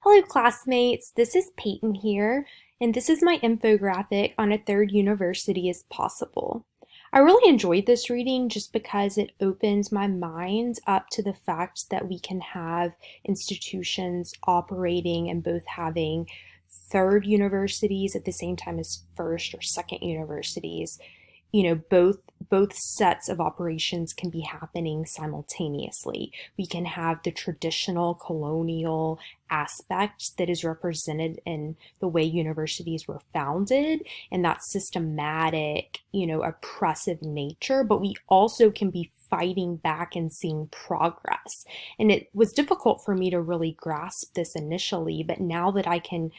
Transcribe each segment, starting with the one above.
Hello, classmates. This is Peyton here, and this is my infographic on a third university as possible. I really enjoyed this reading just because it opens my mind up to the fact that we can have institutions operating and both having third universities at the same time as first or second universities. Both sets of operations can be happening simultaneously. We can have the traditional colonial aspect that is represented in the way universities were founded and that systematic, oppressive nature, but we also can be fighting back and seeing progress. And it was difficult for me to really grasp this initially, but now that I can,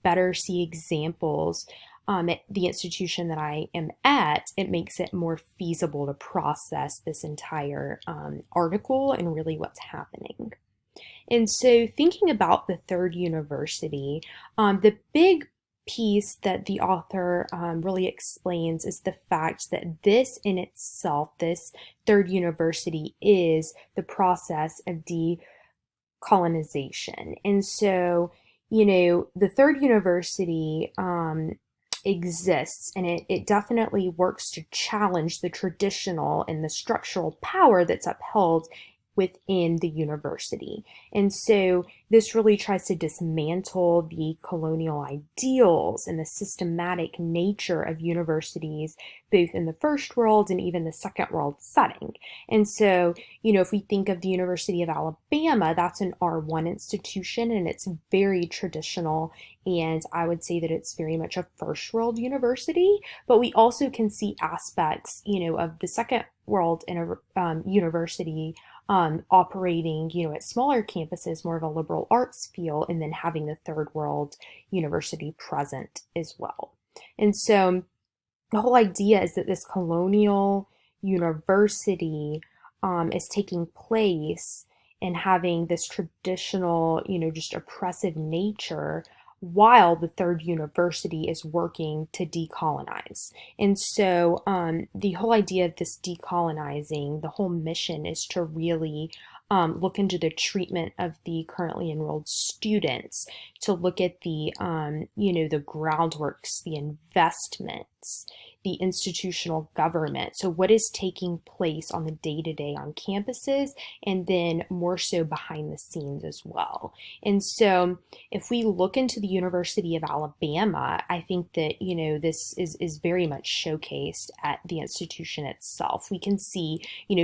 better see examples at the institution that I am at, it makes it more feasible to process this entire article and really what's happening. And so, thinking about the third university, the big piece that the author really explains is the fact that this in itself, this third university, is the process of decolonization. And so, the third university exists, and it definitely works to challenge the traditional and the structural power that's upheld within the university. And so this really tries to dismantle the colonial ideals and the systematic nature of universities, both in the first world and even the second world setting. And so, if we think of the University of Alabama, that's an R1 institution and it's very traditional. And I would say that it's very much a first world university, but we also can see aspects, of the second world in a university operating, at smaller campuses, more of a liberal arts feel, and then having the third world university present as well. And so the whole idea is that this colonial university is taking place and having this traditional, just oppressive nature while the third university is working to decolonize. And so the whole idea of this decolonizing, the whole mission is to really look into the treatment of the currently enrolled students, to look at the, the groundworks, the investments, the institutional government. So what is taking place on the day-to-day on campuses, and then more so behind the scenes as well. And so if we look into the University of Alabama, I think that, this is very much showcased at the institution itself. We can see,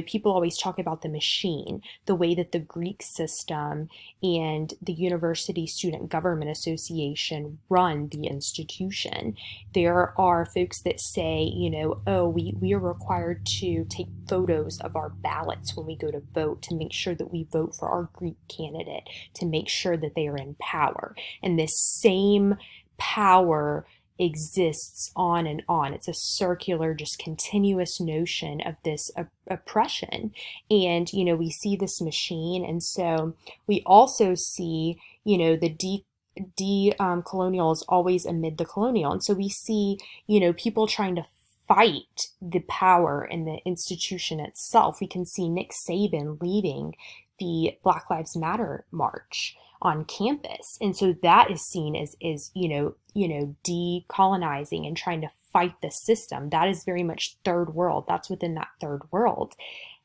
people always talk about the machine, the way that the Greek system and the University Student Government Association run the institution. There are folks that say, oh, we are required to take photos of our ballots when we go to vote to make sure that we vote for our Greek candidate, to make sure that they are in power. And this same power exists on and on. It's a circular, just continuous notion of this oppression. And, we see this machine. And so we also see, the colonial is always amid the colonial. And so we see, people trying to fight the power in the institution itself. We can see Nick Saban leading the Black Lives Matter march on campus. And so that is seen as decolonizing and trying to fight the system. That is very much third world. That's within that third world.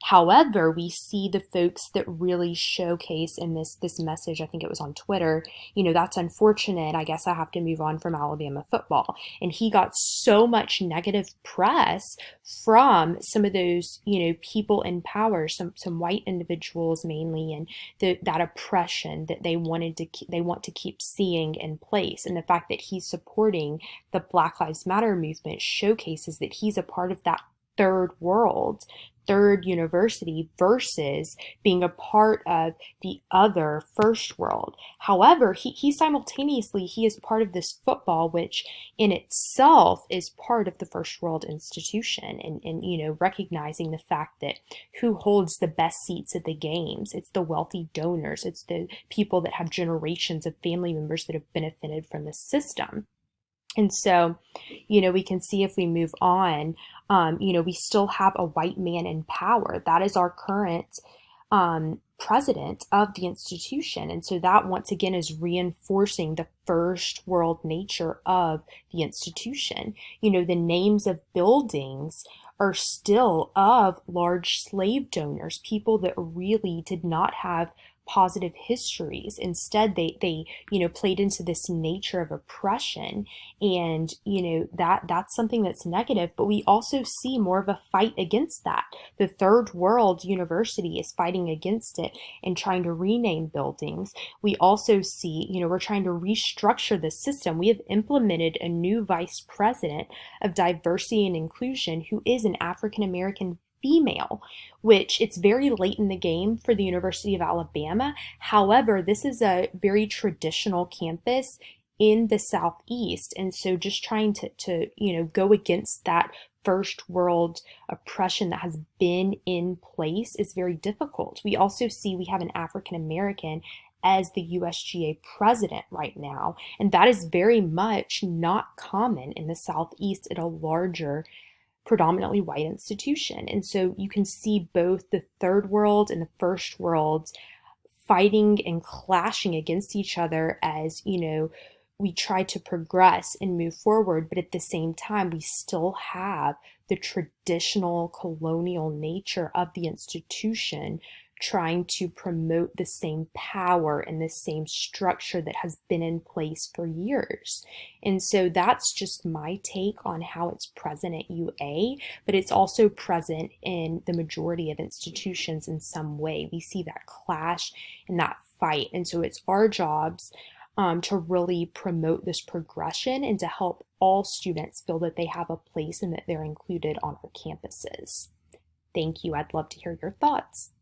However, we see the folks that really showcase in this message, I think it was on Twitter, that's unfortunate. I guess I have to move on from Alabama football. And he got so much negative press from some of those, people in power, some white individuals mainly, and that oppression that they want to keep seeing in place. And the fact that he's supporting the Black Lives Matter movement showcases that he's a part of that third world, third university, versus being a part of the other first world. However, he simultaneously, he is part of this football, which in itself is part of the first world institution, and recognizing the fact that who holds the best seats at the games? It's the wealthy donors. It's the people that have generations of family members that have benefited from the system. And so, we can see if we move on, we still have a white man in power. That is our current president of the institution. And so that once again is reinforcing the first world nature of the institution. The names of buildings are still of large slave donors, people that really did not have positive histories. Instead, they played into this nature of oppression, and that's something that's negative. But we also see more of a fight against that. The third world university is fighting against it and trying to rename buildings. We also see, we're trying to restructure the system. We have implemented a new vice president of diversity and inclusion who is an African American female, which it's very late in the game for the University of Alabama. However, this is a very traditional campus in the Southeast. And so just trying to go against that first world oppression that has been in place is very difficult. We also see we have an African American as the USGA president right now, and that is very much not common in the Southeast at a larger predominantly white institution. And so you can see both the third world and the first world fighting and clashing against each other as, we try to progress and move forward, but at the same time, we still have the traditional colonial nature of the institution trying to promote the same power and the same structure that has been in place for years. And so that's just my take on how it's present at UA, but it's also present in the majority of institutions in some way. We see that clash and that fight. And so it's our jobs to really promote this progression and to help all students feel that they have a place and that they're included on our campuses. Thank you. I'd love to hear your thoughts.